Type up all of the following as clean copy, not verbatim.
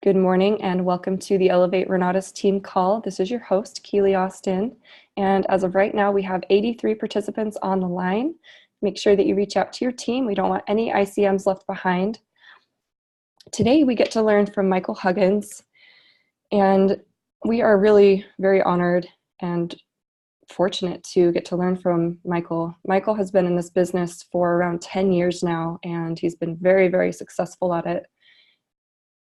Good morning and welcome to the Elevate Renatus team call. This is your host, Keely Austin. And as of right now, we have 83 participants on the line. Make sure that you reach out to your team. We don't want any ICMs left behind. Today, we get to learn from Michael Huggins. And we are really very honored and fortunate to get to learn from Michael. Michael has been in this business for around 10 years now, and he's been very, very successful at it.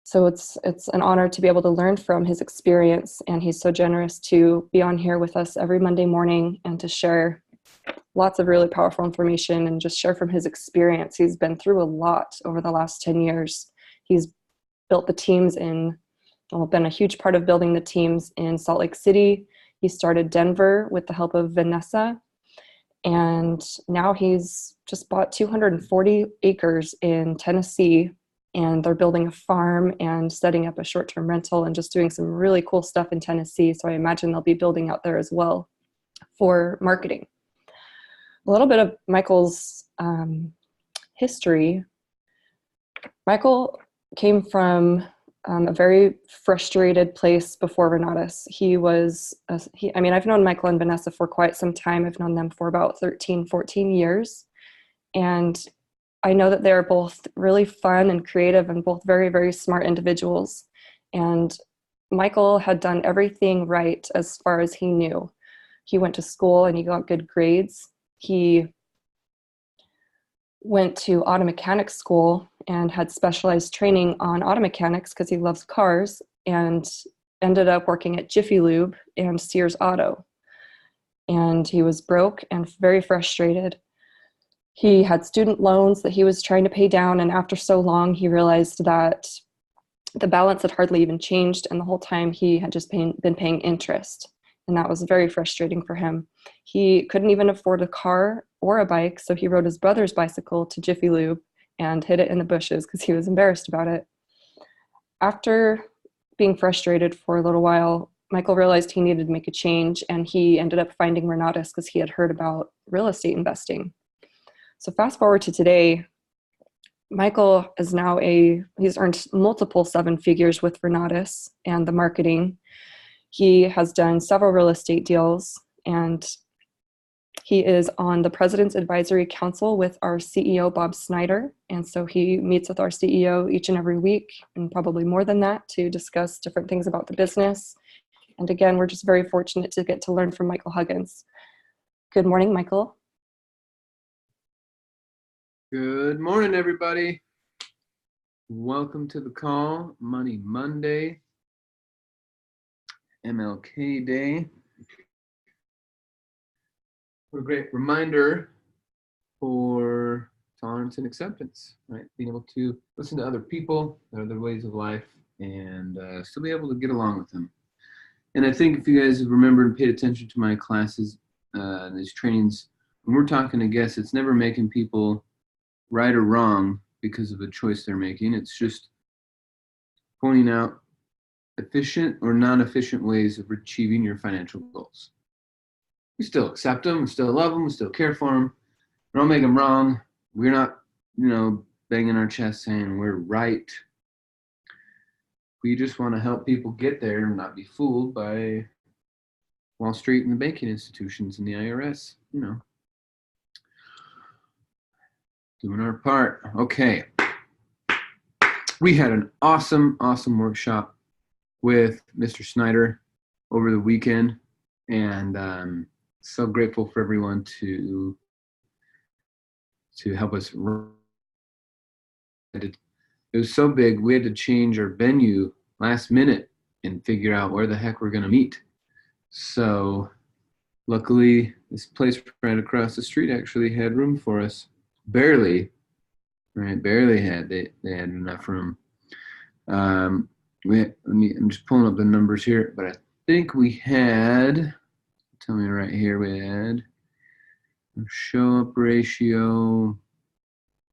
So it's an honor to be able to learn from his experience, and he's so generous to be on here with us every Monday morning and to share lots of really powerful information and just share from his experience. He's been through a lot over the last 10 years. He's built the teams been a huge part of building the teams in Salt Lake City. He started Denver with the help of Vanessa, and now he's just bought 240 acres in Tennessee, and they're building a farm and setting up a short-term rental and just doing some really cool stuff in Tennessee. So I imagine they'll be building out there as well for marketing. A little bit of Michael's history. Michael came from a very frustrated place before Renatus. I've known Michael and Vanessa for quite some time. I've known them for about 13, 14 years. And I know that they're both really fun and creative and both very, very smart individuals. And Michael had done everything right as far as he knew. He went to school and he got good grades. He went to auto mechanics school and had specialized training on auto mechanics because he loves cars, and ended up working at Jiffy Lube and Sears Auto. And he was broke and very frustrated. He had student loans that he was trying to pay down, and after so long, he realized that the balance had hardly even changed, and the whole time he had just been paying interest, and that was very frustrating for him. He couldn't even afford a car or a bike, so he rode his brother's bicycle to Jiffy Lube and hid it in the bushes because he was embarrassed about it. After being frustrated for a little while, Michael realized he needed to make a change, and he ended up finding Renatus because he had heard about real estate investing. So fast forward to today, Michael is now he's earned multiple seven figures with Renatus and the marketing. He has done several real estate deals, and he is on the President's Advisory Council with our CEO, Bob Snyder. And so he meets with our CEO each and every week, and probably more than that, to discuss different things about the business. And again, we're just very fortunate to get to learn from Michael Huggins. Good morning, Michael. Good morning, everybody. Welcome to the call. Money Monday, MLK Day. What a great reminder for tolerance and acceptance, right? Being able to listen to other people, their ways of life, and still be able to get along with them. And I think if you guys have remembered and paid attention to my classes, these trainings, when we're talking to guests, it's never making people right or wrong because of a choice they're making. It's just pointing out efficient or non-efficient ways of achieving your financial goals. We still accept them, we still love them, we still care for them. We don't make them wrong. We're not, banging our chest saying we're right. We just want to help people get there and not be fooled by Wall Street and the banking institutions and the IRS, Doing our part. Okay. We had an awesome workshop with Mr. Snyder over the weekend, and so grateful for everyone to help us. It was so big, we had to change our venue last minute and figure out where the heck we're going to meet. So luckily, this place right across the street actually had room for us. Barely had. They had enough room. I'm just pulling up the numbers here, but I think we had, tell me right here, we had a show up ratio,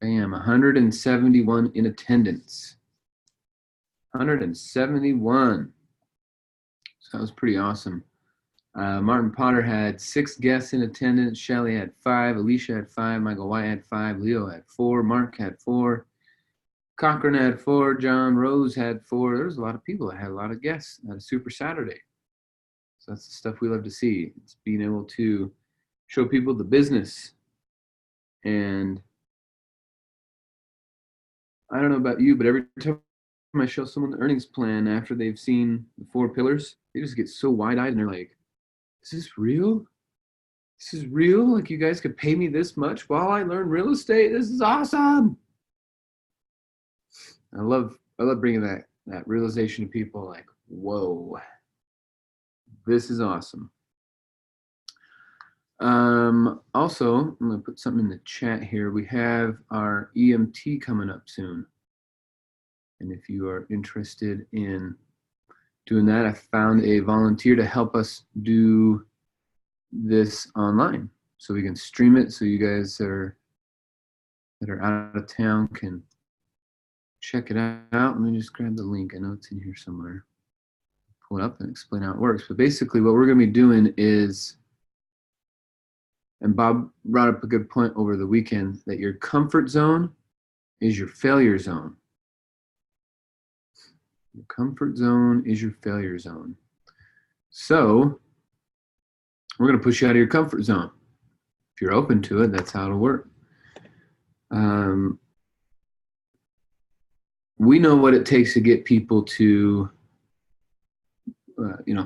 171 in attendance. 171. So that was pretty awesome. Martin Potter had 6 guests in attendance. Shelly had 5. Alicia had 5. Michael White had 5. Leo had 4. Mark had 4. Cochran had 4. John Rose had 4. There was a lot of people. I had a lot of guests. I had a super Saturday. So that's the stuff we love to see. It's being able to show people the business. And I don't know about you, but every time I show someone the earnings plan after they've seen the 4 pillars, they just get so wide-eyed and they're like, is this real? This is real? Like, you guys could pay me this much while I learn real estate? This is awesome. I love bringing that realization to people, like, whoa, this is awesome. Also, I'm going to put something in the chat here. We have our EMT coming up soon. And if you are interested in doing that, I found a volunteer to help us do this online. So we can stream it so you guys that are out of town can check it out. Let me just grab the link. I know it's in here somewhere. Pull it up and explain how it works. But basically what we're going to be doing is, and Bob brought up a good point over the weekend, that your comfort zone is your failure zone. Your comfort zone is your failure zone. So we're going to push you out of your comfort zone. If you're open to it, that's how it'll work. We know what it takes to get people to,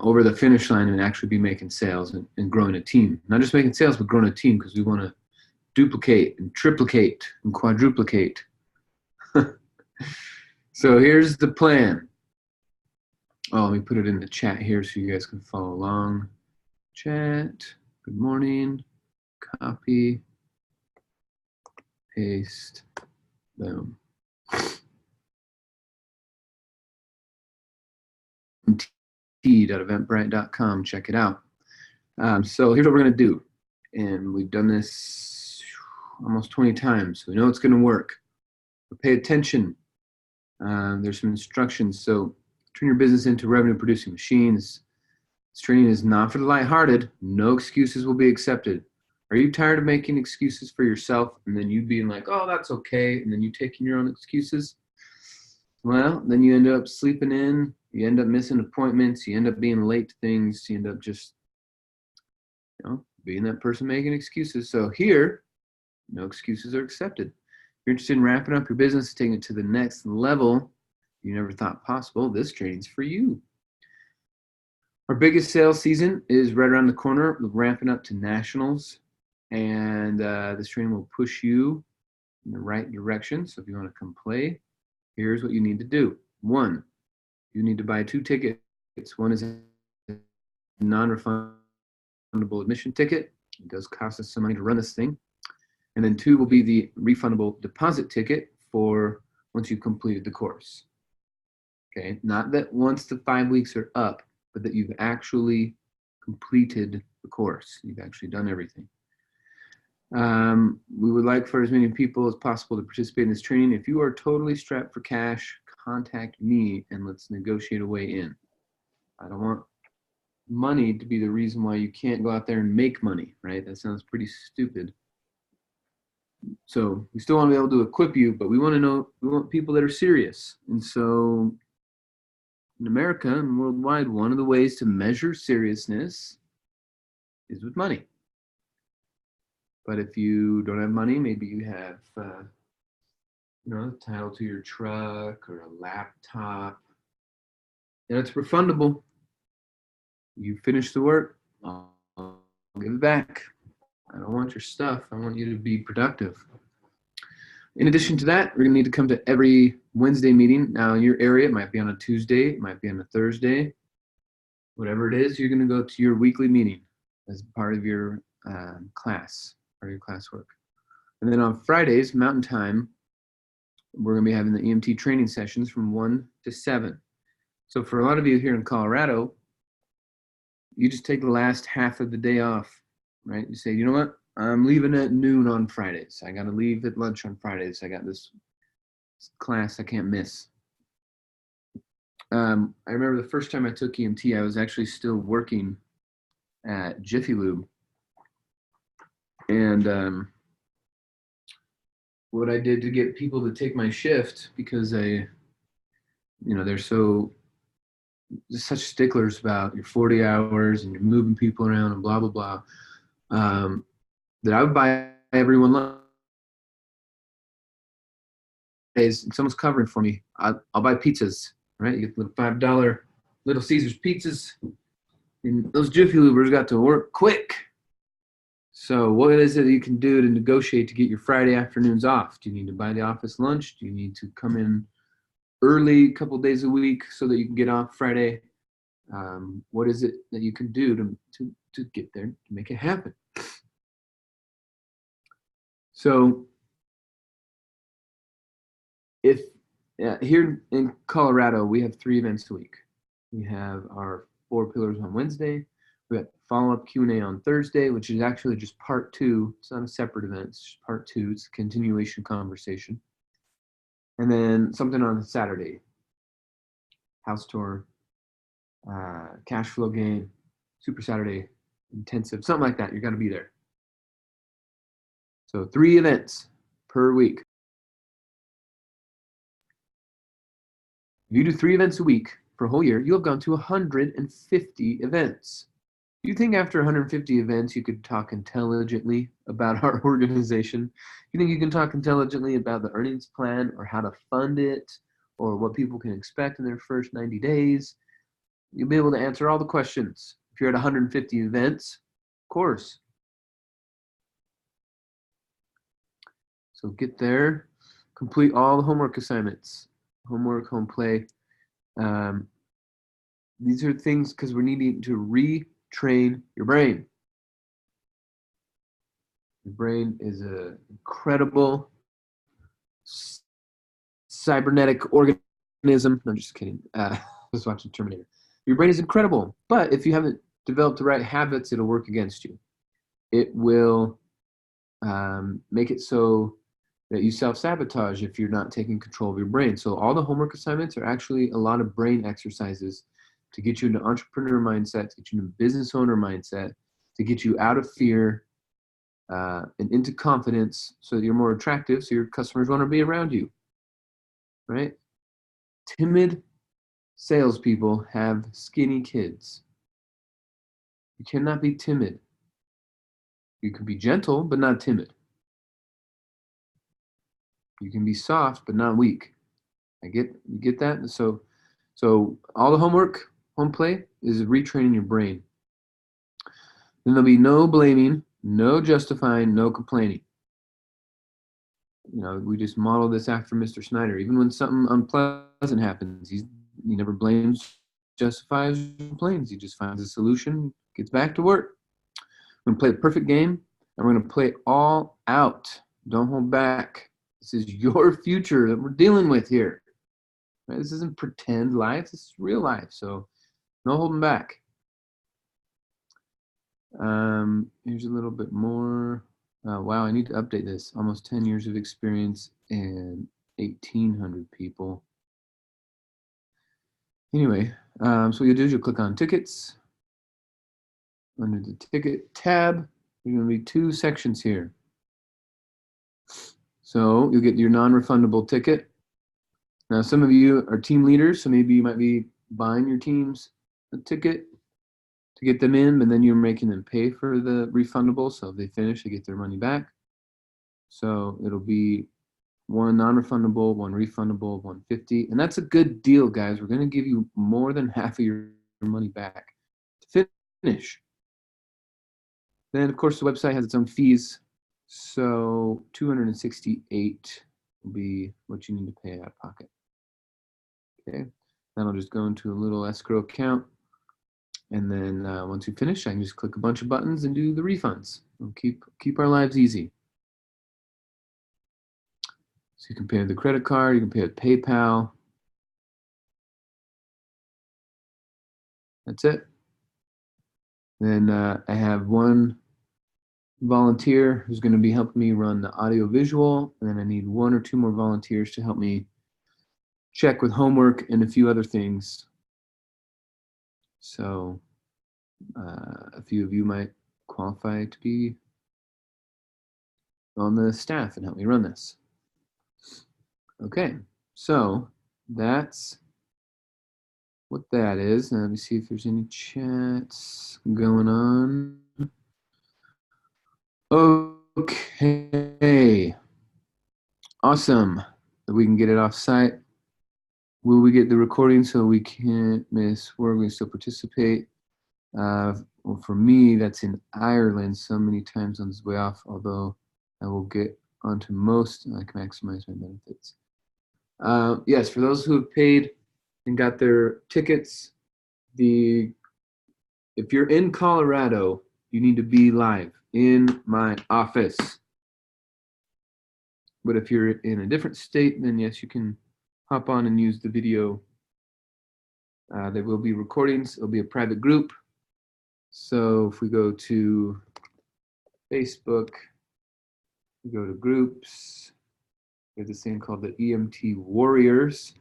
over the finish line and actually be making sales and growing a team. Not just making sales, but growing a team, because we want to duplicate and triplicate and quadruplicate. So here's the plan. Oh, let me put it in the chat here so you guys can follow along. Chat, good morning, copy, paste, boom. EMT.eventbrite.com, check it out. So here's what we're going to do. And we've done this almost 20 times. So we know it's going to work. But pay attention. There's some instructions. So turn your business into revenue producing machines. This training is not for the lighthearted. No excuses will be accepted. Are you tired of making excuses for yourself and then you being like, oh, that's okay, and then you taking your own excuses? Well, then you end up sleeping in, you end up missing appointments, you end up being late to things, you end up just, being that person making excuses. So here, no excuses are accepted. If you're interested in wrapping up your business, taking it to the next level you never thought possible, this training's for you. Our biggest sales season is right around the corner. We're ramping up to nationals, and this training will push you in the right direction. So if you want to come play, here's what you need to do. 1, you need to buy 2 tickets. One is a non-refundable admission ticket. It does cost us some money to run this thing. And then 2 will be the refundable deposit ticket for once you've completed the course. Okay, not that once the 5 weeks are up, but that you've actually completed the course. You've actually done everything. We would like for as many people as possible to participate in this training. If you are totally strapped for cash, contact me and let's negotiate a way in. I don't want money to be the reason why you can't go out there and make money, right? That sounds pretty stupid. So we still want to be able to equip you, but we want people that are serious. And so in America and worldwide, one of the ways to measure seriousness is with money. But if you don't have money, maybe you have, a title to your truck or a laptop, and it's refundable. You finish the work, I'll give it back. I don't want your stuff. I want you to be productive. In addition to that, we're going to need to come to every Wednesday meeting. Now, in your area, it might be on a Tuesday, it might be on a Thursday. Whatever it is, you're going to go to your weekly meeting as part of your class, part of your classwork. And then on Fridays, Mountain Time, we're going to be having the EMT training sessions from 1 to 7. So for a lot of you here in Colorado, you just take the last half of the day off, right? You say, you know what? I'm leaving at noon on Fridays. I got to leave at lunch on Fridays. I got this class I can't miss. I remember the first time I took EMT, I was actually still working at Jiffy Lube. And what I did to get people to take my shift, because they're such sticklers about your 40 hours and you're moving people around and blah, blah, blah, that I would buy everyone lunch. Someone's covering for me. I'll buy pizzas, right? You get little $5 Little Caesars pizzas. And those Jiffy Lubers got to work quick. So what is it that you can do to negotiate to get your Friday afternoons off? Do you need to buy the office lunch? Do you need to come in early a couple days a week so that you can get off Friday? What is it that you can do to get there, to make it happen? So if here in Colorado, we have 3 events a week. We have our 4 pillars on Wednesday. We got follow-up Q&A on Thursday, which is actually just part 2. It's not a separate event. It's just part 2. It's a continuation conversation. And then something on Saturday. House tour, cash flow game, Super Saturday intensive, something like that. You got to be there. So 3 events per week. If you do 3 events a week for a whole year, you'll have gone to 150 events. Do you think after 150 events you could talk intelligently about our organization? You think you can talk intelligently about the earnings plan or how to fund it or what people can expect in their first 90 days? You'll be able to answer all the questions if you're at 150 events, of course. So get there, complete all the homework assignments, homework, home play. These are things because we're needing to retrain your brain. Your brain is an incredible cybernetic organism. No, I'm just kidding. I was watching Terminator. Your brain is incredible, but if you haven't developed the right habits, it'll work against you. It will make it so that you self-sabotage if you're not taking control of your brain. So all the homework assignments are actually a lot of brain exercises to get you into entrepreneur mindset, to get you into business owner mindset, to get you out of fear and into confidence so that you're more attractive, so your customers want to be around you, right? Timid salespeople have skinny kids. You cannot be timid. You can be gentle, but not timid. You can be soft, but not weak. You get that? So all the homework, home play, is retraining your brain. Then there'll be no blaming, no justifying, no complaining. We just model this after Mr. Snyder. Even when something unpleasant happens, he never blames, justifies, or complains. He just finds a solution, gets back to work. We're going to play the perfect game, and we're going to play it all out. Don't hold back. This is your future that we're dealing with here. Right? This isn't pretend life. This is real life. So no holding back. Here's a little bit more. Wow, I need to update this. Almost 10 years of experience and 1,800 people. Anyway, so what you'll do is you'll click on tickets. Under the ticket tab, there's going to be 2 sections here. So you'll get your non-refundable ticket. Now, some of you are team leaders, so maybe you might be buying your teams a ticket to get them in, but then you're making them pay for the refundable. So if they finish, they get their money back. So it'll be 1 non-refundable, 1 refundable, 150. And that's a good deal, guys. We're going to give you more than half of your money back to finish. Then, of course, the website has its own fees. So $268 will be what you need to pay out of pocket. Okay, then I'll just go into a little escrow account. And then once you finish, I can just click a bunch of buttons and do the refunds. We'll keep our lives easy. So you can pay with the credit card, you can pay with PayPal. That's it. Then I have 1 volunteer who's going to be helping me run the audio visual, and then I need 1 or 2 more volunteers to help me check with homework and a few other things. So a few of you might qualify to be on the staff and help me run this. Okay, so that's what that is. Now, let me see if there's any chats going on. Okay, awesome. We can get it off site. Will we get the recording so we can't miss where we can still participate? Well, for me, that's in Ireland. So many time zones way off, although I will get onto most. I can maximize my benefits. Yes, for those who have paid and got their tickets, if you're in Colorado, you need to be live in my office. But if you're in a different state, then yes, you can hop on and use the video. There will be recordings. It'll be a private group. So if we go to Facebook, we go to groups, we have this thing called the EMT Warriors.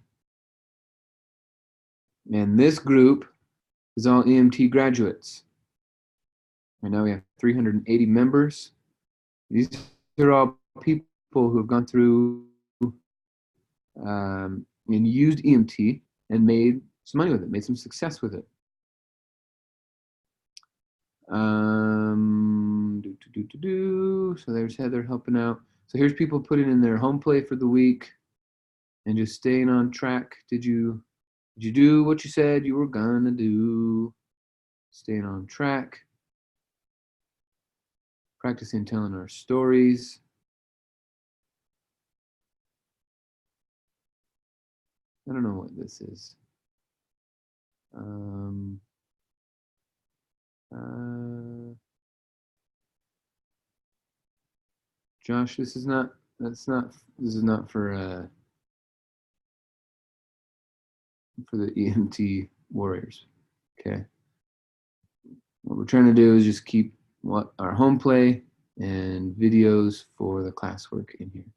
And this group is all EMT graduates. Right now we have 380 members. These are all people who have gone through and used EMT and made some money with it, made some success with it. So there's Heather helping out. So here's people putting in their home play for the week and just staying on track. Did you do what you said you were gonna do? Staying on track. Practicing telling our stories. I don't know what this is. Josh, this is not for the EMT Warriors. Okay. What we're trying to do is just keep our home play and videos for the classwork in here.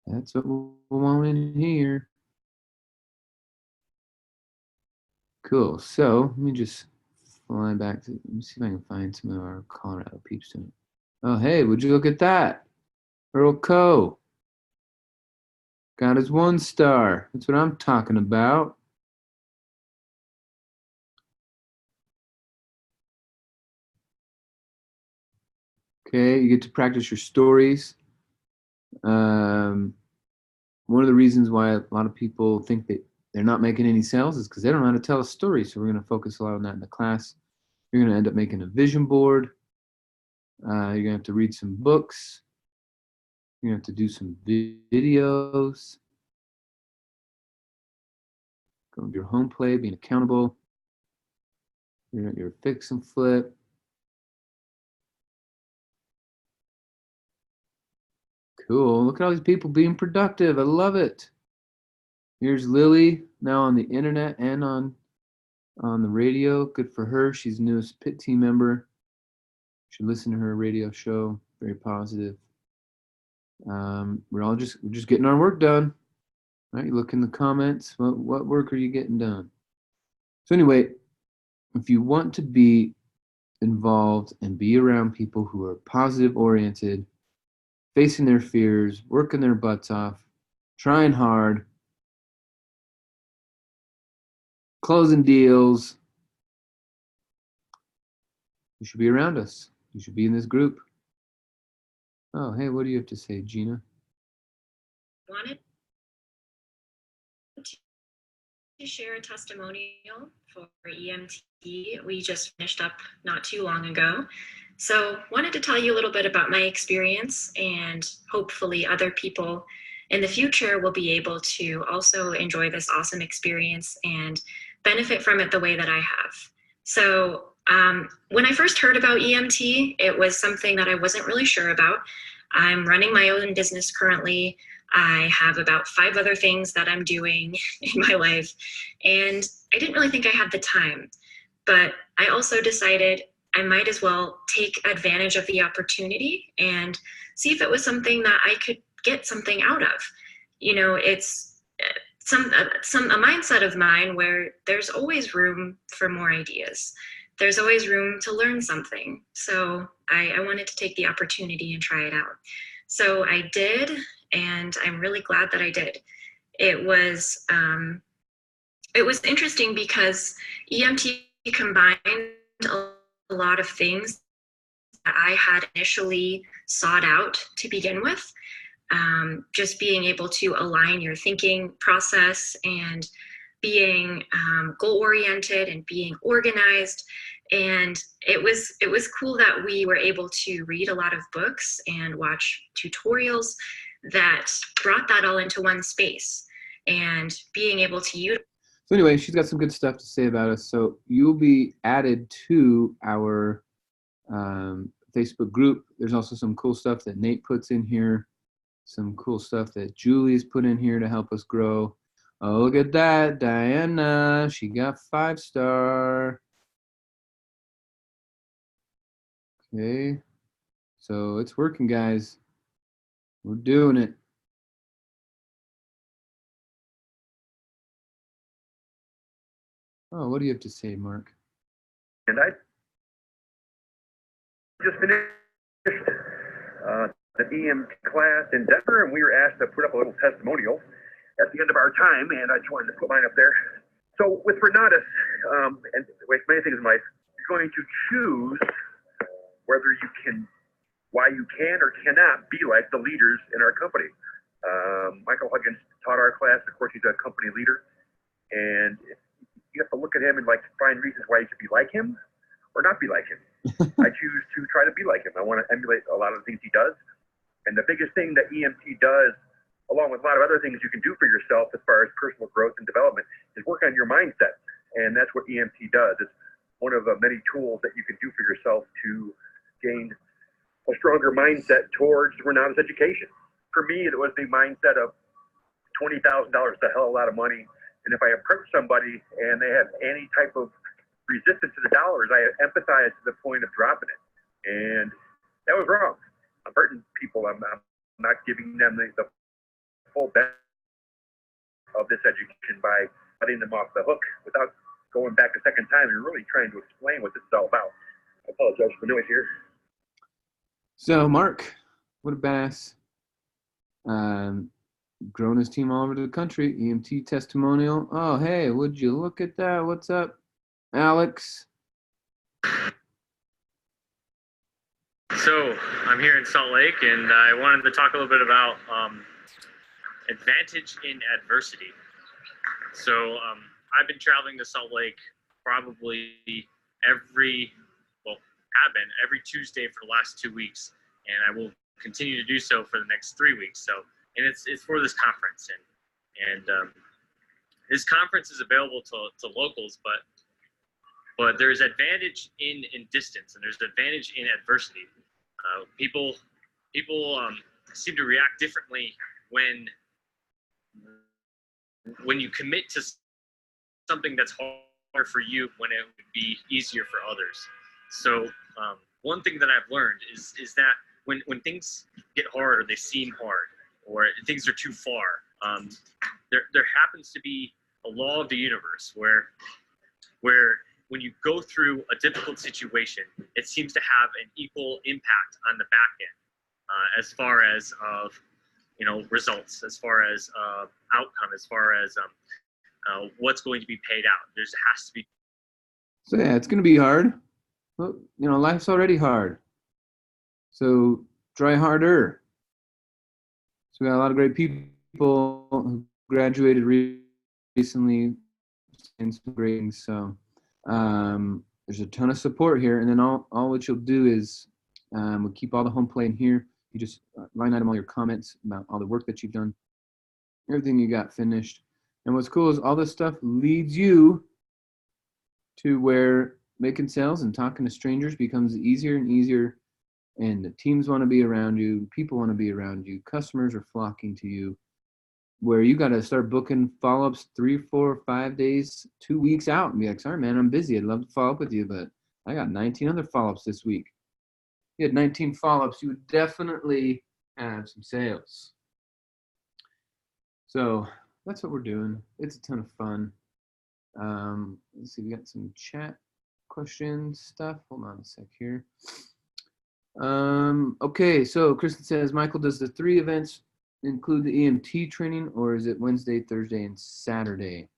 That's what we want in here. Cool. So let me just fly back to, let me see if I can find some of our Colorado peeps tonight. Oh, hey, would you look at that? Earl Coe got his 1 star. That's what I'm talking about. Okay, you get to practice your stories. One of the reasons why a lot of people think that they're not making any sales is because they don't know how to tell a story. So we're going to focus a lot on that in the class. You're going to end up making a vision board. You're going to have to read some books. You're going to have to do some videos. Go with your home play, being accountable. Your fix and flip. Cool. Look at all these people being productive. I love it. Here's Lily now on the internet and on the radio. Good for her. She's the newest PIT team member. You should listen to her radio show. Very positive. We're just getting our work done. All right, you look in the comments. What work are you getting done? So anyway, if you want to be involved and be around people who are positive oriented, facing their fears, working their butts off, trying hard, closing deals, you should be around us. You should be in this group. Oh, hey, what do you have to say, Gina? Wanted to share a testimonial for EMT. We just finished up not too long ago. So wanted to tell you a little bit about my experience, and hopefully other people in the future will be able to also enjoy this awesome experience and benefit from it the way that I have. So when I first heard about EMT, it was something that I wasn't really sure about. I'm running my own business currently. I have about 5 other things that I'm doing in my life, and I didn't really think I had the time. But I also decided I might as well take advantage of the opportunity and see if it was something that I could get something out of. You know, it's a mindset of mine where there's always room for more ideas. There's always room to learn something. So I wanted to take the opportunity and try it out. So I did, and I'm really glad that I did. It was interesting because EMT combined a lot of things that I had initially sought out to begin with. Just being able to align your thinking process and being goal-oriented and being organized. And it was cool that we were able to read a lot of books and watch tutorials that brought that all into one space, and being able to use. So anyway, she's got some good stuff to say about us. So you'll be added to our Facebook group. There's also some cool stuff that Nate puts in here, some cool stuff that Julie's put in here to help us grow. Oh, look at that, Diana. She got 5-star. Okay. So it's working, guys. We're doing it. Oh, what do you have to say, Mark? And I just finished the EMT class in Denver, and we were asked to put up a little testimonial at the end of our time, and I just wanted to put mine up there. So with Renatus, and with many things in life, you're going to choose whether you can, why you can or cannot be like the leaders in our company. Michael Huggins taught our class. Of course, he's a company leader, and you have to look at him and like find reasons why you should be like him or not be like him. I choose to try to be like him. I want to emulate a lot of the things he does. And the biggest thing that EMT does, along with a lot of other things you can do for yourself as far as personal growth and development, is work on your mindset. And that's what EMT does. It's one of the many tools that you can do for yourself to gain a stronger mindset towards Renatus education. For me, it was the mindset of $20,000 is a hell of a lot of money. And if I approach somebody and they have any type of resistance to the dollars, I empathize to the point of dropping it. And that was wrong. I'm hurting people. I'm not giving them the full benefit of this education by letting them off the hook without going back a second time and really trying to explain what this is all about. I apologize for the noise here. So, Mark, what a badass. Grown his team all over the country. EMT testimonial. Oh, hey, would you look at that? What's up, Alex? So I'm here in Salt Lake, and I wanted to talk a little bit about advantage in adversity. So I've been traveling to Salt Lake probably every Tuesday for the last 2 weeks, and I will continue to do so for the next 3 weeks. So, and it's for this conference, and this conference is available to locals, but there's advantage in distance, and there's advantage in adversity. People seem to react differently when you commit to something that's hard for you when it would be easier for others. So one thing that I've learned is that when things get hard or they seem hard or things are too far, there happens to be a law of the universe where when you go through a difficult situation, it seems to have an equal impact on the back end, as far as results, as far as outcome, as far as what's going to be paid out. There has to be. So yeah, it's going to be hard. Well, life's already hard. So try harder. So we got a lot of great people who graduated recently and some great things. So there's a ton of support here. And then all what you'll do is we'll keep all the home play in here. You just line item all your comments about all the work that you've done, everything you got finished. And what's cool is all this stuff leads you to where making sales and talking to strangers becomes easier and easier. And the teams want to be around you. People want to be around you. Customers are flocking to you. Where you got to start booking follow-ups 3, 4, 5 days, 2 weeks out and be like, sorry, man, I'm busy. I'd love to follow up with you, but I got 19 other follow-ups this week. If you had 19 follow-ups, you would definitely have some sales. So that's what we're doing. It's a ton of fun. Let's see, we got some chat questions stuff. Hold on a sec here. Okay, so Kristen says, Michael, does the 3 events include the EMT training, or is it Wednesday, Thursday, and Saturday?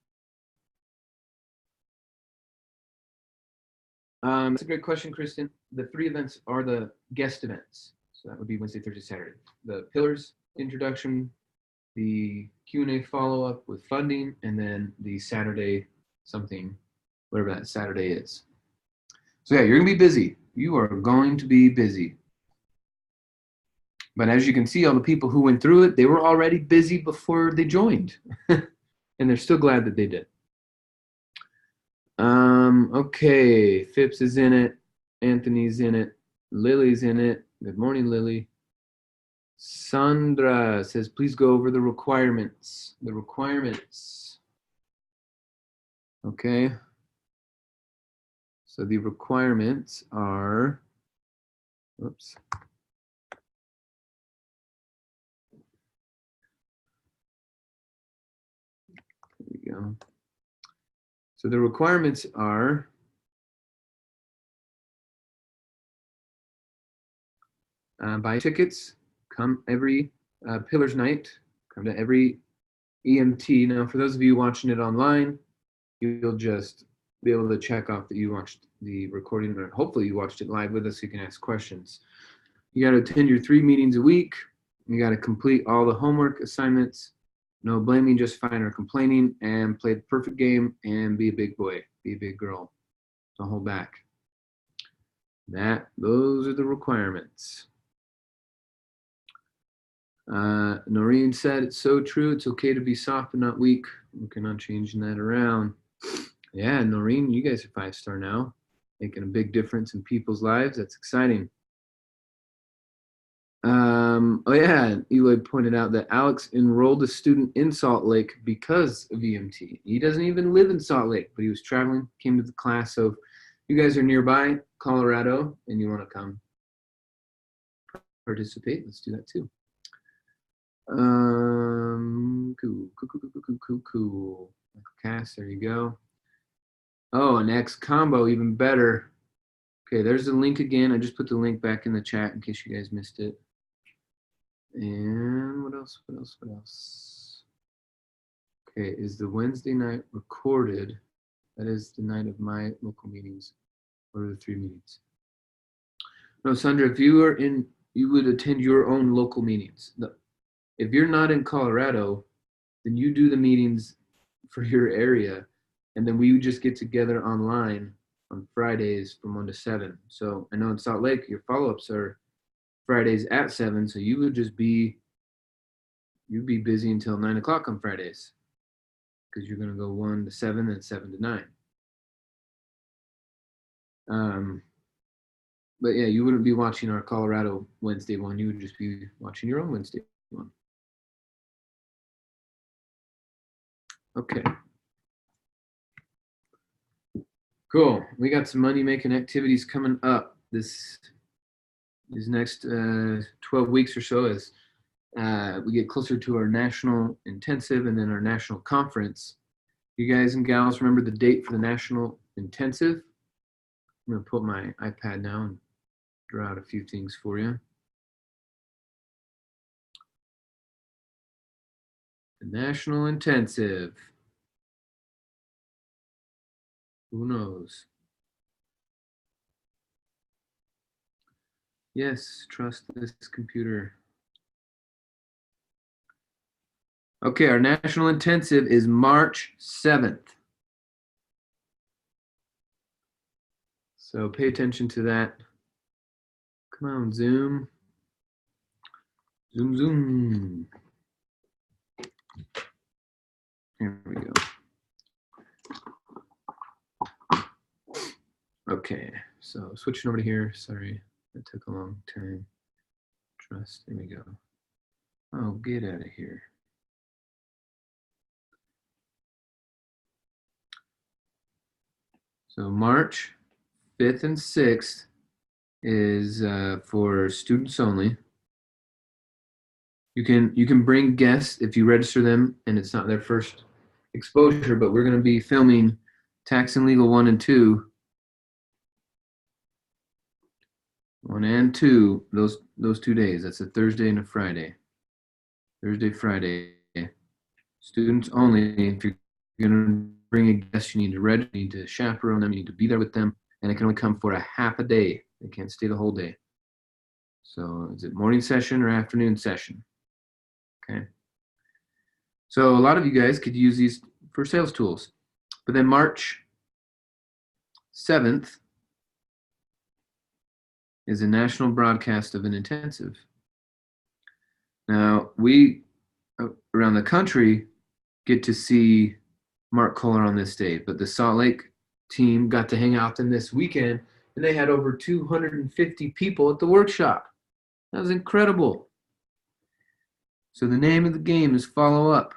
That's a great question, Kristen. The 3 events are the guest events. So that would be Wednesday, Thursday, Saturday. The pillars introduction, the Q&A follow-up with funding, and then the Saturday something, whatever that Saturday is. So yeah, you're gonna be busy. You are going to be busy. But as you can see, all the people who went through it, they were already busy before they joined. And they're still glad that they did. Okay, Phipps is in it. Anthony's in it. Lily's in it. Good morning, Lily. Sandra says, please go over the requirements. The requirements. Okay. So the requirements are, whoops. There we go. So the requirements are buy tickets, come every Pillars night, come to every EMT. Now, for those of you watching it online, you'll just be able to check off that you watched the recording, or hopefully you watched it live with us so you can ask questions. You got to attend your 3 meetings a week. You got to complete all the homework assignments. No blaming, justifying, or complaining, and play the perfect game and be a big boy, be a big girl. Don't hold back. Those are the requirements. Noreen said, it's so true. It's okay to be soft but not weak. Working on changing that around. Yeah, Noreen, you guys are 5-star now, making a big difference in people's lives. That's exciting. Oh yeah, Eloy pointed out that Alex enrolled a student in Salt Lake because of EMT. He doesn't even live in Salt Lake, but he was traveling, came to the class. So if you guys are nearby Colorado and you want to come participate, let's do that too. Cool. Michael Cass, there you go. Oh, an X combo, even better. Okay, there's the link again. I just put the link back in the chat in case you guys missed it. And what else? Okay, is the Wednesday night recorded? That is the night of my local meetings. What are the 3 meetings? No, Sandra, if you are in, you would attend your own local meetings. If you're not in Colorado, then you do the meetings for your area, and then we just get together online on Fridays from 1 to 7. So I know in Salt Lake, your follow-ups are Fridays at 7, so you would just be, you'd be busy until 9 o'clock on Fridays because you're going to go 1 to 7 and 7 to 9. But yeah, you wouldn't be watching our Colorado Wednesday one. You would just be watching your own Wednesday one. Okay. Cool. We got some money-making activities coming up these next 12 weeks or so as we get closer to our national intensive and then our national conference. You guys and gals remember the date for the national intensive? I'm going to pull up my iPad now and draw out a few things for you. The national intensive. Who knows? Yes, trust this computer. Okay, our national intensive is March 7th. So pay attention to that. Come on, Zoom. Zoom. Here we go. Okay, so switching over to here. Sorry, that took a long time. Trust, there we go. Oh, get out of here. So March 5th and 6th is for students only. You can bring guests if you register them and it's not their first exposure, but we're going to be filming Tax and Legal 1 and 2. 1 and 2, those 2 days. That's a Thursday and a Friday. Thursday, Friday. Students only. If you're going to bring a guest, you need to register, you need to chaperone them, you need to be there with them, and it can only come for a half a day. They can't stay the whole day. So is it morning session or afternoon session? Okay. So a lot of you guys could use these for sales tools. But then March 7th is a national broadcast of an intensive. Now, we around the country get to see Mark Kohler on this day, but the Salt Lake team got to hang out with them this weekend, and they had over 250 people at the workshop. That was incredible. So the name of the game is follow up.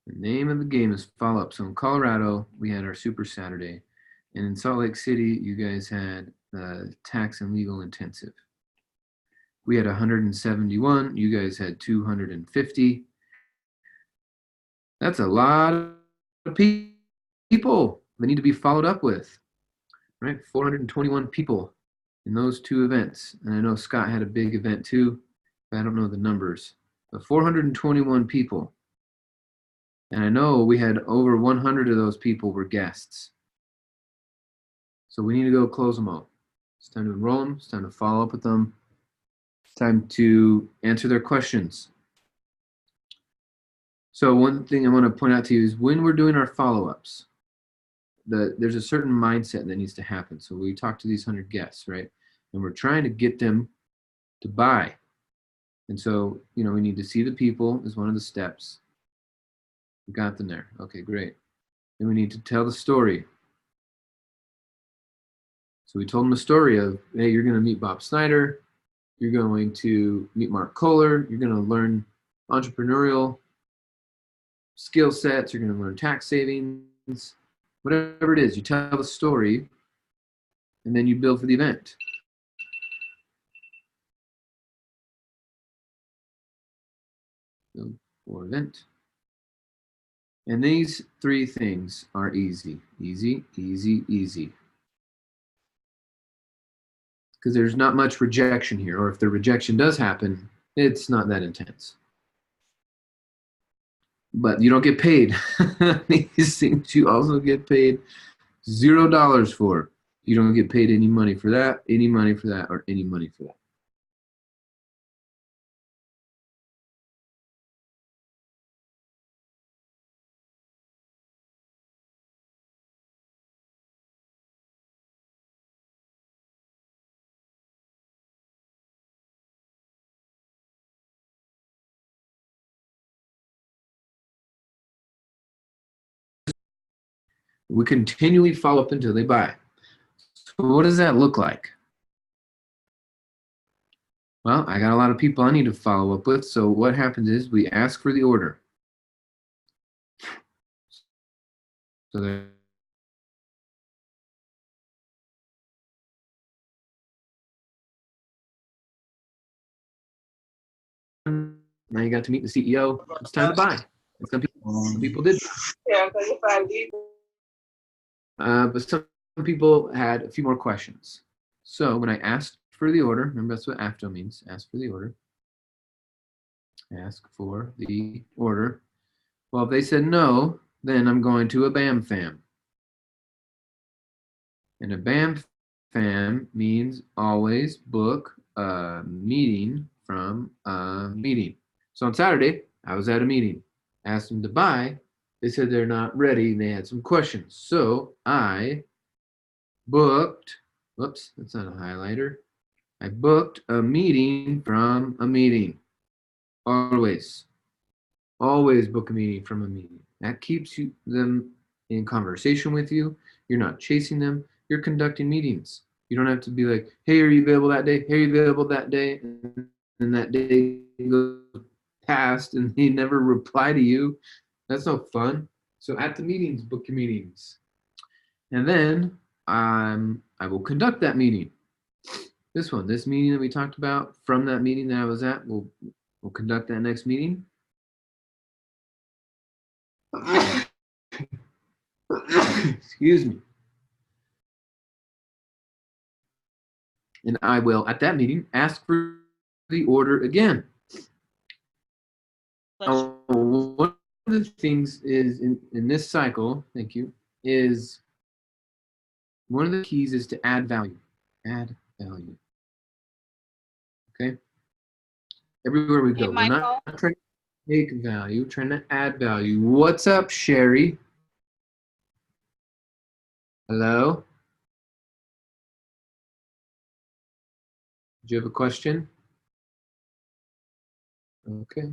The name of the game is follow up. So in Colorado, we had our Super Saturday, and in Salt Lake City, you guys had the tax and legal intensive. We had 171. You guys had 250. That's a lot of people that need to be followed up with, right? 421 people in those two events. And I know Scott had a big event too, but I don't know the numbers. But 421 people. And I know we had over 100 of those people were guests. So we need to go close them all. It's time to enroll them. It's time to follow up with them. It's time to answer their questions. So one thing I want to point out to you is when we're doing our follow-ups, there's a certain mindset that needs to happen. So we talk to these 100 guests, right? And we're trying to get them to buy. And so, we need to see the people is one of the steps. We got them there. Okay, great. Then we need to tell the story. So we told them the story of, hey, you're going to meet Bob Snyder. You're going to meet Mark Kohler. You're going to learn entrepreneurial skill sets. You're going to learn tax savings. Whatever it is, you tell the story, and then you build for the event. Build for event. And these three things are easy, easy, easy, easy. Because there's not much rejection here, or if the rejection does happen, it's not that intense. But you don't get paid. These things you also get paid $0 for. You don't get paid any money for that, any money for that, or any money for that. We continually follow up until they buy. So what does that look like? Well, I got a lot of people I need to follow up with. So what happens is we ask for the order. So now you got to meet the CEO. It's time to buy. And some people did. But some people had a few more questions. So when I asked for the order, remember that's what AFTO means, ask for the order. Ask for the order. Well, if they said no, then I'm going to a BAM FAM. And a BAM FAM means always book a meeting from a meeting. So on Saturday, I was at a meeting. Asked them to buy. They said they're not ready and they had some questions. So I booked, whoops, that's not a highlighter. I booked a meeting from a meeting. Always book a meeting from a meeting. That keeps them in conversation with you. You're not chasing them. You're conducting meetings. You don't have to be like, hey, are you available that day? Hey, are you available that day? And that day goes past and they never reply to you. That's no fun. So at the meetings, book your meetings. And then I will conduct that meeting. This meeting that we talked about from that meeting that I was at, we'll conduct that next meeting. Excuse me. And I will, at that meeting, ask for the order again. Now, one of the things is in this cycle, thank you, is one of the keys is to add value. Add value. Okay? Everywhere we go. We're not trying to take value, we're trying to add value. What's up, Sherry? Hello? Do you have a question? Okay.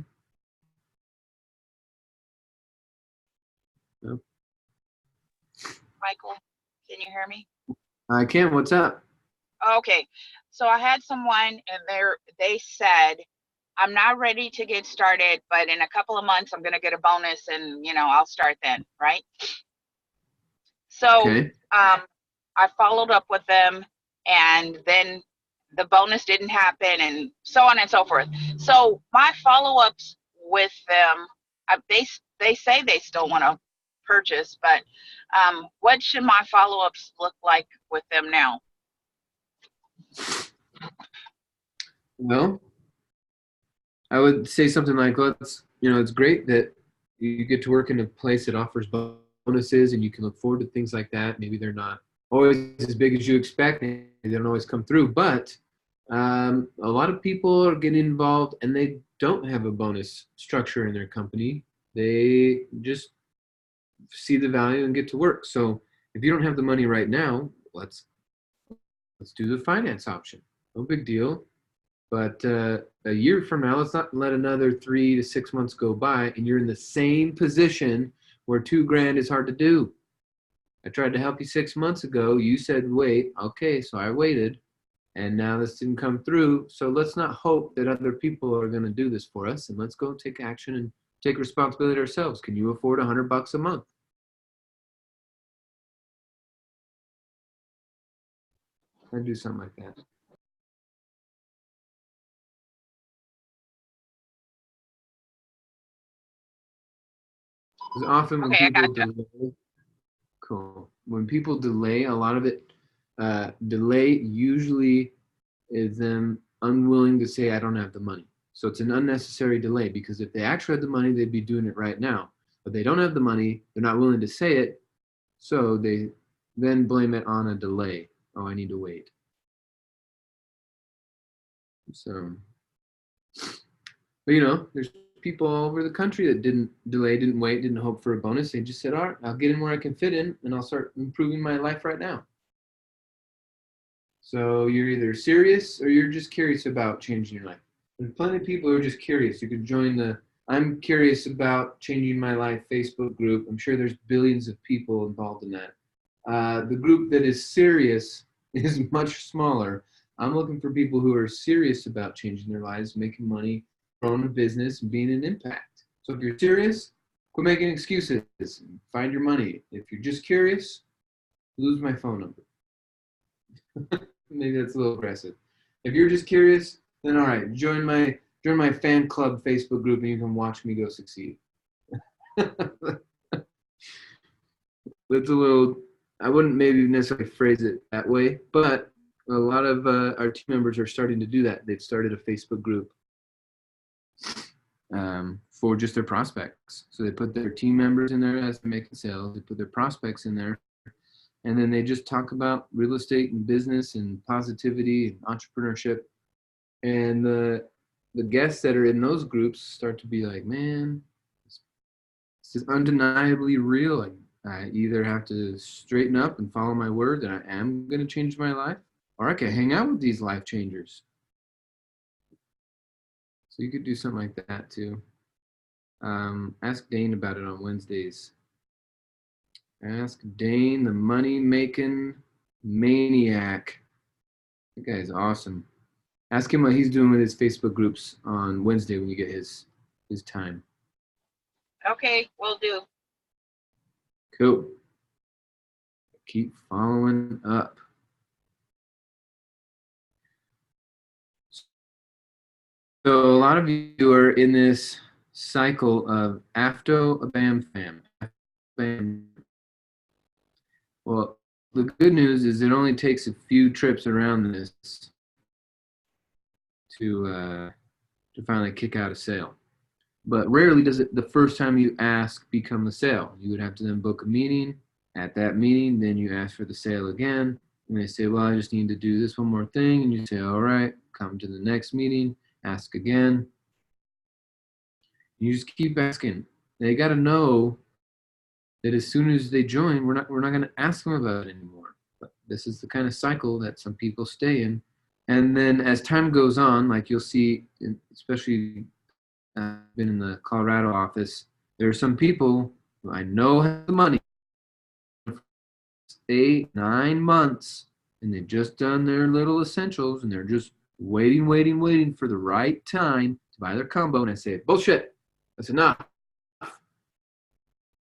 No. Michael, can you hear me? I can. What's up? Okay, so I had someone and they said, I'm not ready to get started, but in a couple of months I'm gonna get a bonus and I'll start then, right? So Okay. I followed up with them and then the bonus didn't happen and so on and so forth. So my follow-ups with them, they say they still want to purchase, but what should my follow-ups look like with them now? Well, I would say something like, it's great that you get to work in a place that offers bonuses and you can look forward to things like that. Maybe they're not always as big as you expect. They don't always come through, but a lot of people are getting involved and they don't have a bonus structure in their company. They just see the value and get to work. So if you don't have the money right now, let's do the finance option. No big deal. But a year from now, let's not let another 3 to 6 months go by and you're in the same position where $2,000 is hard to do. I tried to help you 6 months ago. You said, wait. Okay, so I waited. And now this didn't come through. So let's not hope that other people are going to do this for us. And let's go take action and take responsibility ourselves. Can you afford $100 a month? I'd do something like that. Because often when people delay, cool. When people delay, a lot of it, delay usually is them unwilling to say, I don't have the money. So it's an unnecessary delay because if they actually had the money, they'd be doing it right now. But they don't have the money, they're not willing to say it, so they then blame it on a delay. Oh, I need to wait. So, but there's people all over the country that didn't delay, didn't wait, didn't hope for a bonus. They just said, all right, I'll get in where I can fit in and I'll start improving my life right now. So you're either serious or you're just curious about changing your life. There's plenty of people who are just curious. You could join the I'm curious about changing my life Facebook group. I'm sure there's billions of people involved in that. The group that is serious is much smaller. I'm looking for people who are serious about changing their lives, making money, growing a business, and being an impact. So if you're serious, quit making excuses. Find your money. If you're just curious, lose my phone number. Maybe that's a little aggressive. If you're just curious, then all right, join my fan club Facebook group and you can watch me go succeed. That's a little, I wouldn't maybe necessarily phrase it that way, but a lot of our team members are starting to do that. They've started a Facebook group for just their prospects. So they put their team members in there as they're making sales. They put their prospects in there. And then they just talk about real estate and business and positivity and entrepreneurship. And the guests that are in those groups start to be like, man, this is undeniably real. I either have to straighten up and follow my word that I am going to change my life, or I can hang out with these life changers. So you could do something like that too. Ask Dane about it on Wednesdays. Ask Dane, the money-making maniac. That guy's awesome. Ask him what he's doing with his Facebook groups on Wednesday when you get his time. Okay, will do. Cool. Keep following up. So a lot of you are in this cycle of afto, bam, fam. Bam. Well, the good news is it only takes a few trips around this to finally kick out a sale. But rarely does it the first time you ask become the sale. You would have to then book a meeting. At that meeting, then you ask for the sale again. And they say, well, I just need to do this one more thing. And you say, all right, come to the next meeting, ask again. You just keep asking. They got to know that as soon as they join, we're not going to ask them about it anymore. But this is the kind of cycle that some people stay in. And then as time goes on, like you'll see, especially been in the Colorado office, there are some people who I know have the money, 8, 9 months, and they've just done their little essentials, and they're just waiting for the right time to buy their combo. And I say, bullshit, that's enough.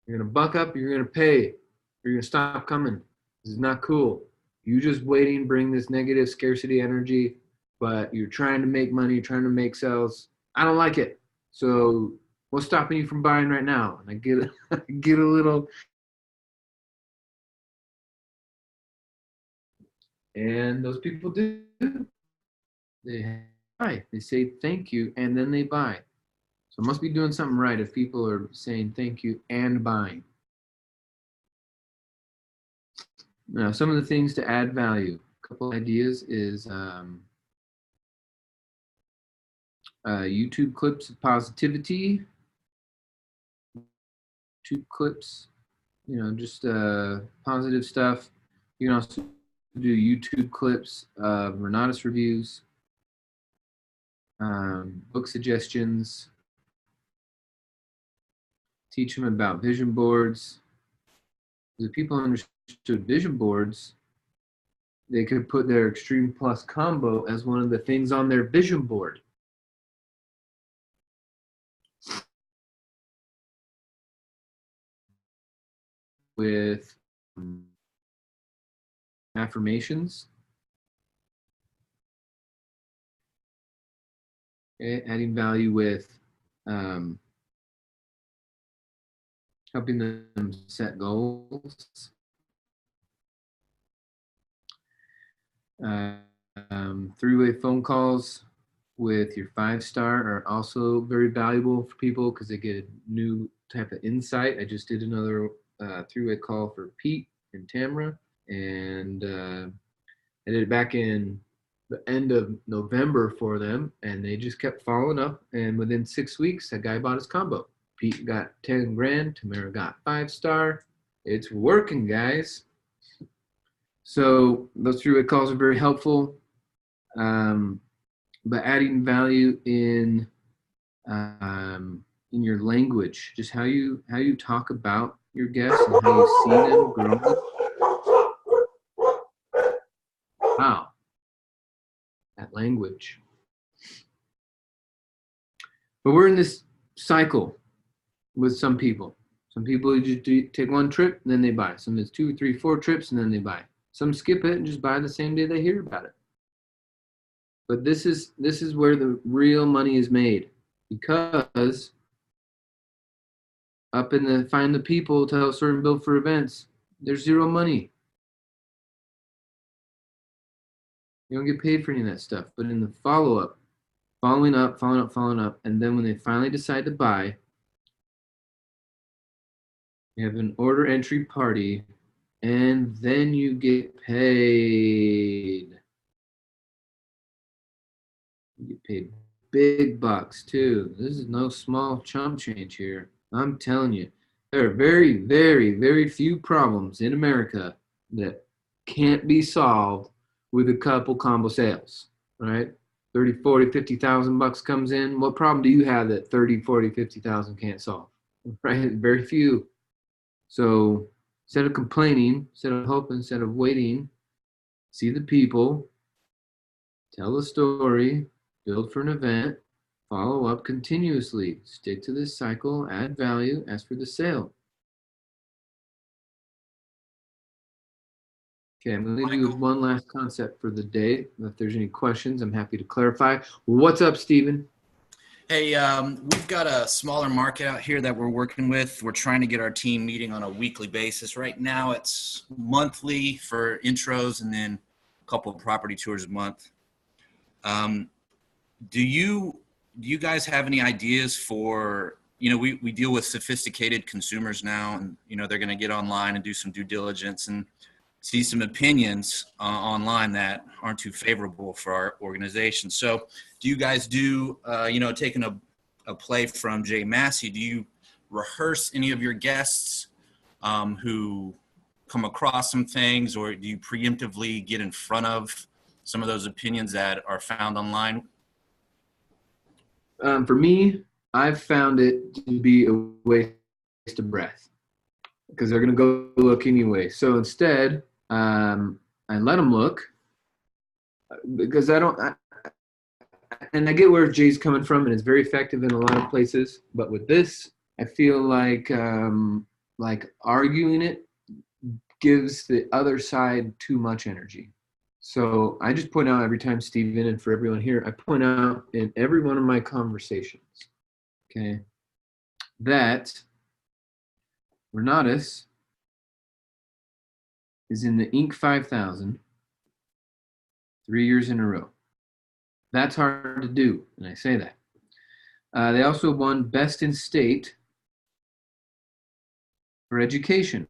You're going to buck up, you're going to pay, you're going to stop coming. This is not cool. You just waiting, bring this negative scarcity energy, but you're trying to make money, you're trying to make sales. I don't like it. So what's stopping you from buying right now? And I get a little, and those people do. They buy. They say thank you, and then they buy. So I must be doing something right if people are saying thank you and buying. Now, some of the things to add value. A couple ideas is YouTube clips of positivity. YouTube clips, just positive stuff. You can also do YouTube clips of Renatus reviews, book suggestions, teach them about vision boards. If people understood vision boards, they could put their Extreme Plus combo as one of the things on their vision board. With affirmations. Okay, adding value with helping them set goals. Three-way phone calls with your 5-star are also very valuable for people because they get a new type of insight. I just did another three-way call for Pete and Tamara, and I did it back in the end of November for them, and they just kept following up, and within 6 weeks, that guy bought his combo. Pete got 10 grand, Tamara got 5-star. It's working, guys. So those three-way calls are very helpful. But adding value in your language, just how you talk about your guests and how you see them grow. Wow, that language. But we're in this cycle with some people. Some people just take one trip and then they buy. Some it's 2, 3, 4 trips and then they buy. Some skip it and just buy the same day they hear about it. But this is where the real money is made, because up in the find the people, tell a story and build for events, there's zero money. You don't get paid for any of that stuff. But in the follow-up, following up, and then when they finally decide to buy, you have an order entry party, and then you get paid. You get paid big bucks too. This is no small chump change here. I'm telling you, there are very, very, very few problems in America that can't be solved with a couple combo sales, right? 30, 40, 50,000 bucks comes in. What problem do you have that 30, 40, 50,000 can't solve, right? Very few. So instead of complaining, instead of hoping, instead of waiting, see the people, tell the story, build for an event, follow up continuously, stick to this cycle, add value, ask for the sale. Okay, I'm going to leave you with one last concept for the day. If there's any questions, I'm happy to clarify. What's up, Stephen? Hey, we've got a smaller market out here that we're working with. We're trying to get our team meeting on a weekly basis. Right now, it's monthly for intros and then a couple of property tours a month. Do you do you guys have any ideas for, we deal with sophisticated consumers now, and, they're going to get online and do some due diligence and see some opinions online that aren't too favorable for our organization. So do you guys do, taking a play from Jay Massey, do you rehearse any of your guests who come across some things, or do you preemptively get in front of some of those opinions that are found online? For me, I've found it to be a waste of breath because they're going to go look anyway. So instead, I let them look because and I get where Jay's coming from, and it's very effective in a lot of places. But with this, I feel like arguing it gives the other side too much energy. So I just point out every time, Stephen, and for everyone here, I point out in every one of my conversations, okay, that Renatus is in the Inc. 5000 3 years in a row. That's hard to do, and I say that. They also won Best in State for Education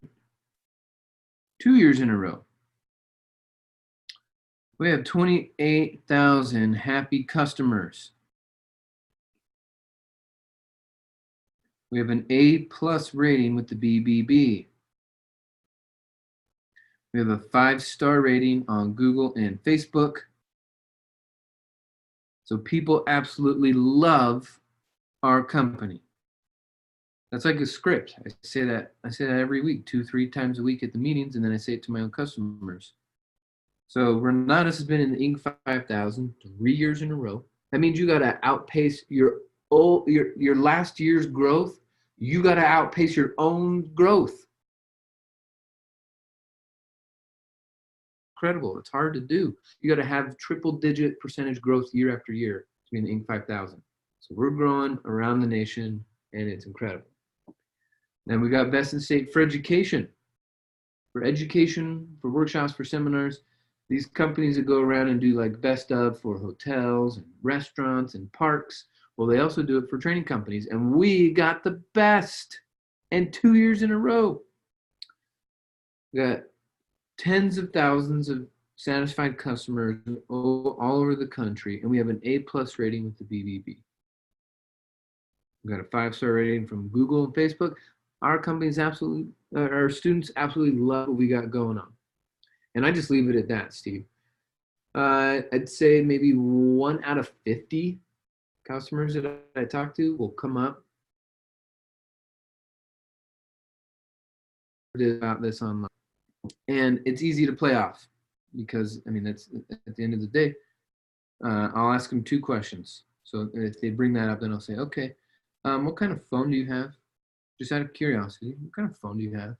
2 years in a row. We have 28,000 happy customers. We have an A+ rating with the BBB. We have a 5-star rating on Google and Facebook. So people absolutely love our company. That's like a script. I say that every week, 2-3 times a week at the meetings, and then I say it to my own customers. So Renatus has been in the Inc. 5000 3 years in a row. That means you got to outpace your last year's growth. You got to outpace your own growth. Incredible. It's hard to do. You got to have triple-digit percentage growth year after year to be in the Inc. 5000. So we're growing around the nation, and it's incredible. Then we got Best in State for Education. For education, for workshops, for seminars. These companies that go around and do like best of for hotels and restaurants and parks, well, they also do it for training companies. And we got the best, and 2 years in a row. We got tens of thousands of satisfied customers all over the country, and we have an A+ rating with the BBB. We got a 5-star rating from Google and Facebook. Our students absolutely love what we got going on. And I just leave it at that, Steve. I'd say maybe 1 out of 50 customers that I talk to will come up about this online. And it's easy to play off because, that's at the end of the day, I'll ask them 2 questions. So if they bring that up, then I'll say, okay, what kind of phone do you have? Just out of curiosity, what kind of phone do you have?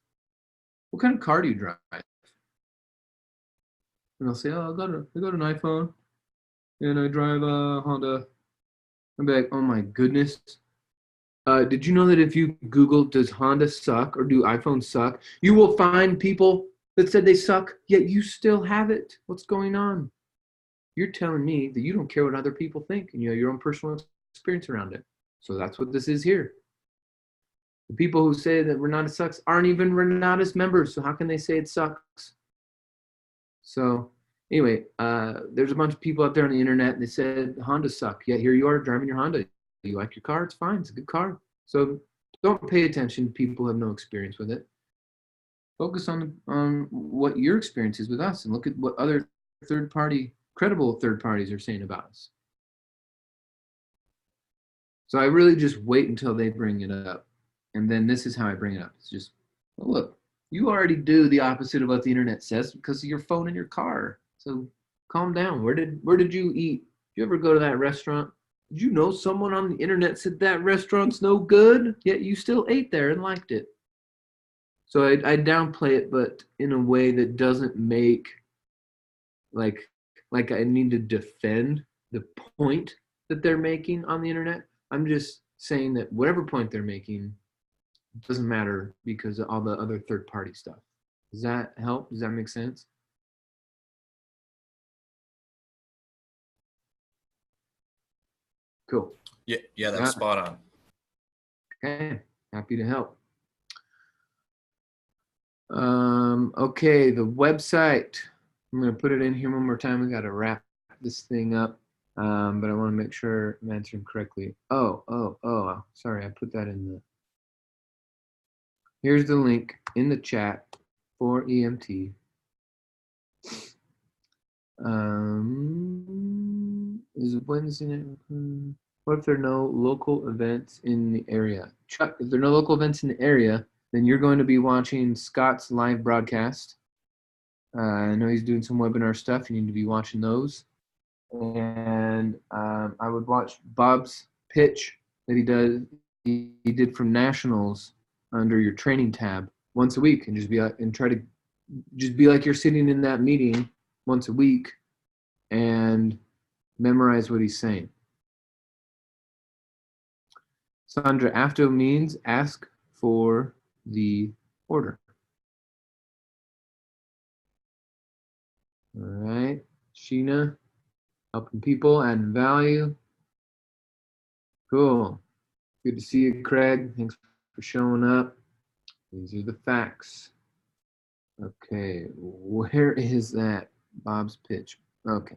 What kind of car do you drive? And I'll say, oh, I got an iPhone, and I drive a Honda. I'll be like, oh my goodness. Did you know that if you Google, does Honda suck or do iPhones suck, you will find people that said they suck, yet you still have it. What's going on? You're telling me that you don't care what other people think, and you have your own personal experience around it. So that's what this is here. The people who say that Renatus sucks aren't even Renatus members, so how can they say it sucks? So anyway, there's a bunch of people out there on the internet, and they said Honda suck. Yet here you are driving your Honda. You like your car? It's fine. It's a good car. So don't pay attention to people who have no experience with it. Focus on what your experience is with us, and look at what other credible third parties are saying about us. So I really just wait until they bring it up. And then this is how I bring it up. It's just, well, look, you already do the opposite of what the internet says because of your phone in your car. So calm down. Where did you eat? Did you ever go to that restaurant? Did you know someone on the internet said that restaurant's no good, yet you still ate there and liked it? So I downplay it, but in a way that doesn't make like I need to defend the point that they're making on the internet. I'm just saying that whatever point they're making doesn't matter because of all the other third-party stuff. Does that help? Does that make sense? Cool. Yeah, that's spot on. Okay, happy to help. Okay, the website. I'm going to put it in here one more time. We got to wrap this thing up, but I want to make sure I'm answering correctly. Oh, sorry, I put that in the. Here's the link in the chat for EMT. Is it Wednesday? What if there are no local events in the area? Chuck, if there are no local events in the area, then you're going to be watching Scott's live broadcast. I know he's doing some webinar stuff. You need to be watching those. And I would watch Bob's pitch that he does. He did from nationals under your training tab once a week, and just be and try to just be like you're sitting in that meeting once a week and memorize what he's saying. Sandra, after means ask for the order. All right, Sheena, helping people, adding value. Cool. Good to see you, Craig. Thanks for showing up. These are the facts. Okay, where is that? Bob's pitch. Okay.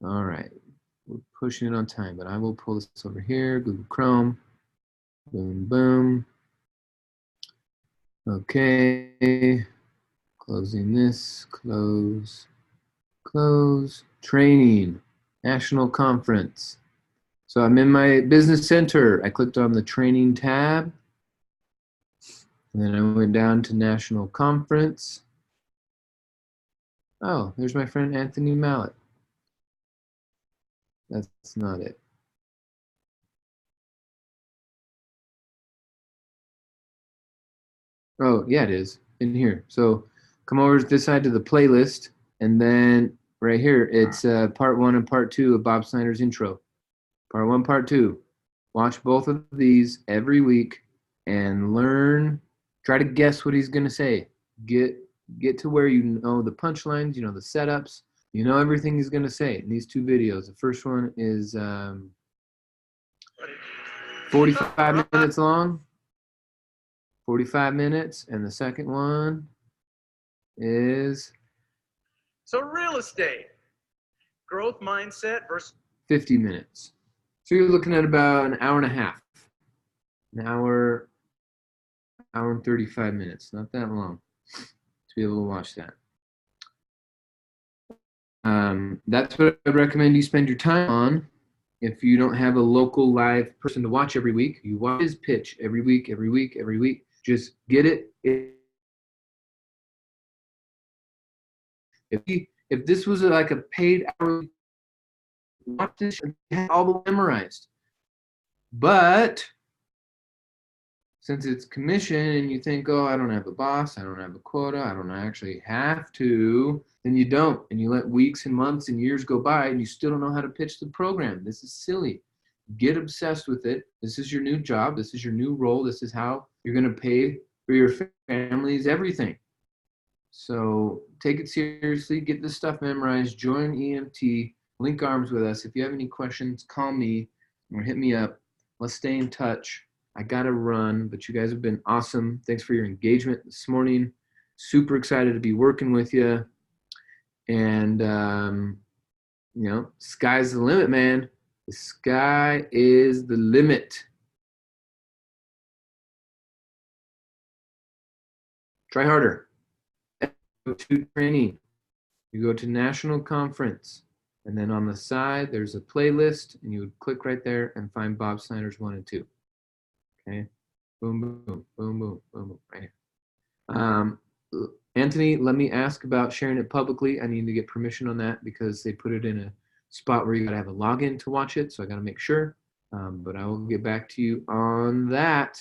All right. We're pushing it on time, but I will pull this over here. Google Chrome. Boom, boom. Okay. Closing this. Close. Close. Training. National conference. So I'm in my business center. I clicked on the training tab. And then I went down to national conference. Oh, there's my friend Anthony Mallet. That's not it. Oh, yeah, it is in here. So come over to this side to the playlist, and then right here, it's part 1 and part 2 of Bob Snyder's intro. Part 1, part 2. Watch both of these every week and learn. Try to guess what he's going to say. Get to where you know the punchlines, you know the setups, you know everything he's going to say in these 2 videos. The first one is 45 minutes long. 45 minutes, and the second one is so real estate, growth mindset versus 50 minutes. So you're looking at about an hour and a half, an hour and 35 minutes, not that long to be able to watch that. That's what I recommend you spend your time on. If you don't have a local live person to watch every week, you watch his pitch every week. Just get it. If this was like a paid hour, watch this and have all the memorized. But since it's commission and you think, oh, I don't have a boss, I don't have a quota, I don't actually have to, then you don't. And you let weeks and months and years go by and you still don't know how to pitch the program. This is silly. Get obsessed with it. This is your new job. This is your new role. This is how you're going to pay for your family's everything. So take it seriously. Get this stuff memorized. Join EMT. Link arms with us. If you have any questions, call me or hit me up. Let's stay in touch. I got to run, but you guys have been awesome. Thanks for your engagement this morning. Super excited to be working with you. And, you know, sky's the limit, man. The sky is the limit. Try harder. Go to training. You go to national conference. And then on the side, there's a playlist. And you would click right there and find Bob Snyder's 1 and 2. Okay. Boom, boom, boom, boom, boom, boom, right here. Anthony, let me ask about sharing it publicly. I need to get permission on that because they put it in a spot where you got to have a login to watch it. So I got to make sure. But I will get back to you on that.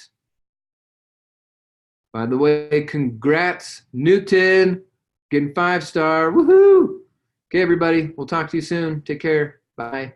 By the way, congrats, Newton, getting 5-star. Woohoo! Okay, everybody. We'll talk to you soon. Take care. Bye.